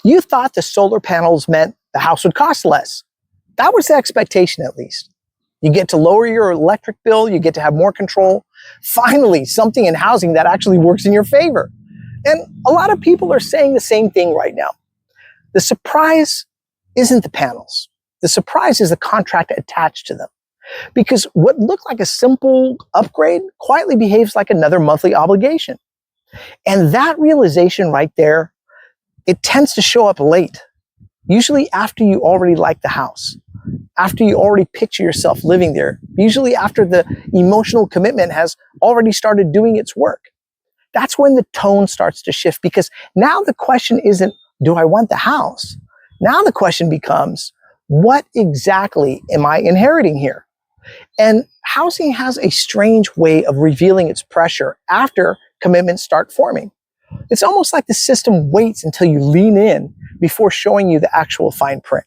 You thought the solar panels meant the house would cost less. That was the expectation, at least. You get to lower your electric bill, you get to have more control. Finally, something in housing that actually works in your favor. And a lot of people are saying the same thing right now. The surprise isn't the panels. The surprise is the contract attached to them. Because what looked like a simple upgrade quietly behaves like another monthly obligation. And that realization right there, it tends to show up late. Usually after you already like the house, after you already picture yourself living there, usually after the emotional commitment has already started doing its work. That's when the tone starts to shift, because now the question isn't, do I want the house? Now the question becomes, what exactly am I inheriting here? And housing has a strange way of revealing its pressure after commitments start forming. It's almost like the system waits until you lean in before showing you the actual fine print.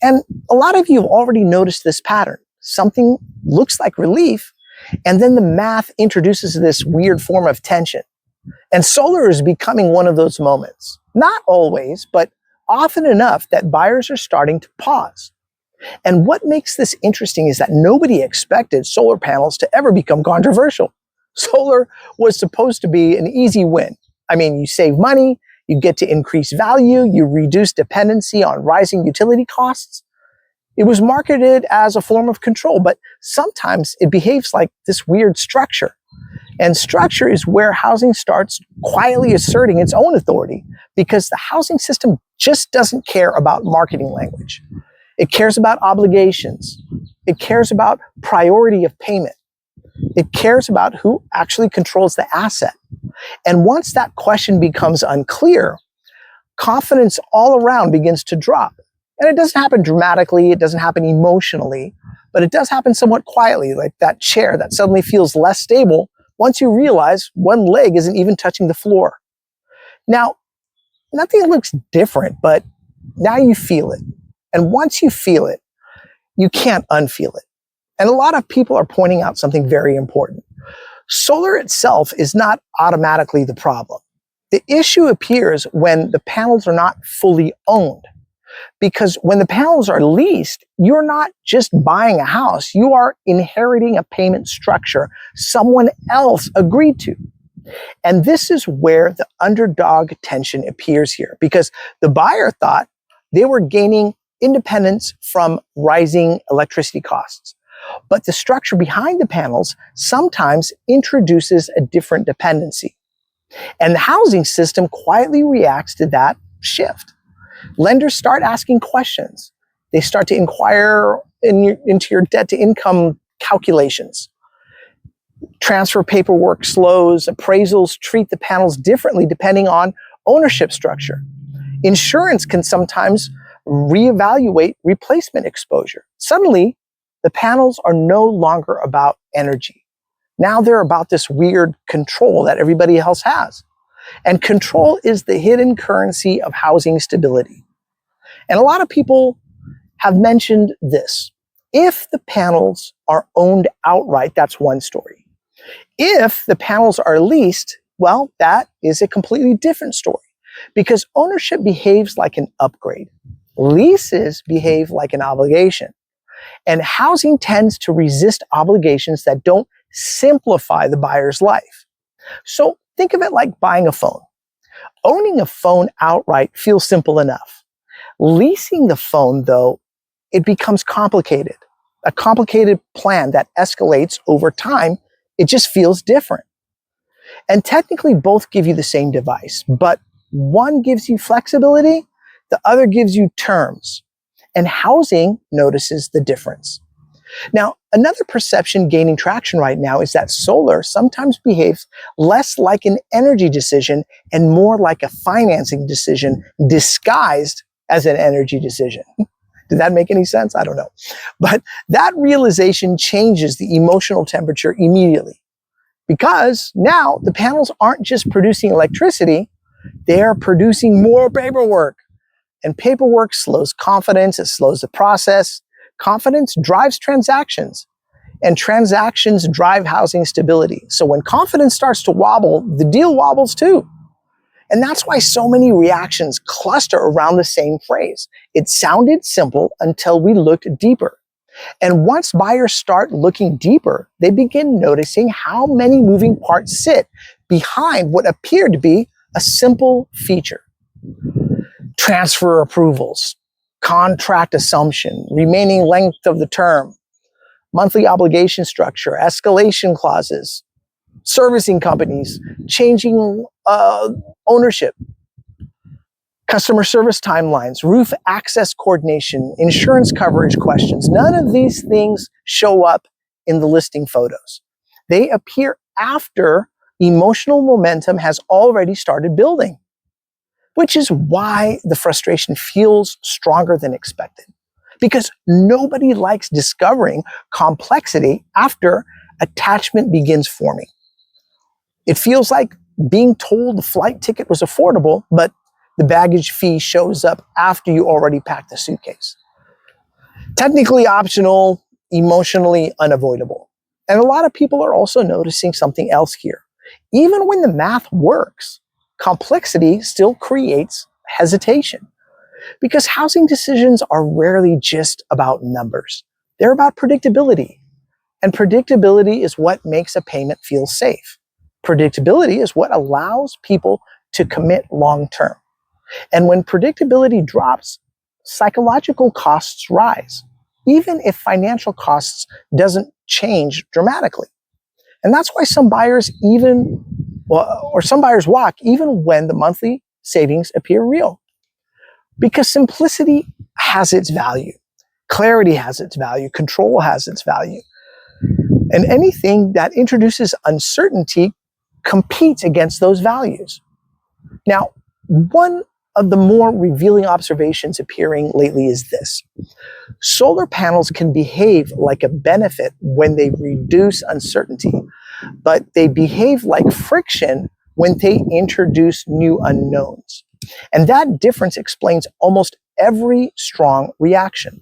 And a lot of you have already noticed this pattern. Something looks like relief, and then the math introduces this weird form of tension. And solar is becoming one of those moments. Not always, but often enough that buyers are starting to pause. And what makes this interesting is that nobody expected solar panels to ever become controversial. Solar was supposed to be an easy win. I mean, you save money, you get to increase value, you reduce dependency on rising utility costs. It was marketed as a form of control, but sometimes it behaves like this weird structure. And structure is where housing starts quietly asserting its own authority, because the housing system just doesn't care about marketing language. It cares about obligations. It cares about priority of payment. It cares about who actually controls the asset. And once that question becomes unclear, confidence all around begins to drop. And it doesn't happen dramatically, it doesn't happen emotionally, but it does happen somewhat quietly, like that chair that suddenly feels less stable once you realize one leg isn't even touching the floor. Now, nothing looks different, but now you feel it. And once you feel it, you can't unfeel it. And a lot of people are pointing out something very important. Solar itself is not automatically the problem. The issue appears when the panels are not fully owned. Because when the panels are leased, you're not just buying a house, you are inheriting a payment structure someone else agreed to. And this is where the underdog tension appears here, because the buyer thought they were gaining independence from rising electricity costs. But the structure behind the panels sometimes introduces a different dependency. And the housing system quietly reacts to that shift. Lenders start asking questions. They start to inquire into your debt to income calculations. Transfer paperwork slows. Appraisals treat the panels differently depending on ownership structure. Insurance can sometimes reevaluate replacement exposure. Suddenly, the panels are no longer about energy. Now they're about this weird control that everybody else has. And control is the hidden currency of housing stability. And a lot of people have mentioned this. If the panels are owned outright, that's one story. If the panels are leased, well, that is a completely different story, because ownership behaves like an upgrade. Leases behave like an obligation. And housing tends to resist obligations that don't simplify the buyer's life. So think of it like buying a phone. Owning a phone outright feels simple enough. Leasing the phone, though, it becomes complicated. A complicated plan that escalates over time. It just feels different. And technically both give you the same device, but one gives you flexibility, the other gives you terms. And housing notices the difference. Now, another perception gaining traction right now is that solar sometimes behaves less like an energy decision and more like a financing decision disguised as an energy decision. Did that make any sense? I don't know. But that realization changes the emotional temperature immediately, because now the panels aren't just producing electricity, they're producing more paperwork. And paperwork slows confidence, it slows the process. Confidence drives transactions, and transactions drive housing stability. So when confidence starts to wobble, the deal wobbles too. And that's why so many reactions cluster around the same phrase. It sounded simple until we looked deeper. And once buyers start looking deeper, they begin noticing how many moving parts sit behind what appeared to be a simple feature. Transfer approvals, contract assumption, remaining length of the term, monthly obligation structure, escalation clauses, servicing companies, changing ownership, customer service timelines, roof access coordination, insurance coverage questions. None of these things show up in the listing photos. They appear after emotional momentum has already started building, which is why the frustration feels stronger than expected. Because nobody likes discovering complexity after attachment begins forming. It feels like being told the flight ticket was affordable, but the baggage fee shows up after you already packed the suitcase. Technically optional, emotionally unavoidable. And a lot of people are also noticing something else here. Even when the math works, complexity still creates hesitation. Because housing decisions are rarely just about numbers. They're about predictability. And predictability is what makes a payment feel safe. Predictability is what allows people to commit long term. And when predictability drops, psychological costs rise, even if financial costs doesn't change dramatically. And that's why some buyers walk even when the monthly savings appear real. Because simplicity has its value. Clarity has its value. Control has its value. And anything that introduces uncertainty competes against those values. Now, one of the more revealing observations appearing lately is this. Solar panels can behave like a benefit when they reduce uncertainty, but they behave like friction when they introduce new unknowns. And that difference explains almost every strong reaction.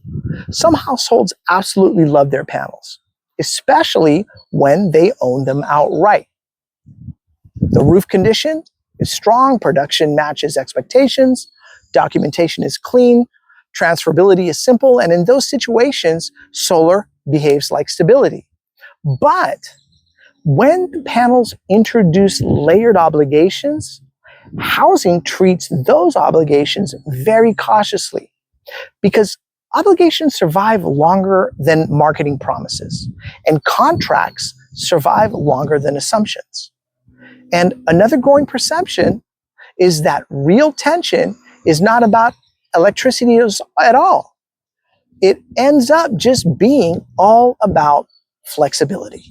Some households absolutely love their panels, especially when they own them outright. The roof condition is strong, production matches expectations, documentation is clean, transferability is simple, and in those situations, solar behaves like stability. But when the panels introduce layered obligations, housing treats those obligations very cautiously because obligations survive longer than marketing promises, and contracts survive longer than assumptions. And another growing perception is that real tension is not about electricity at all. It ends up just being all about flexibility.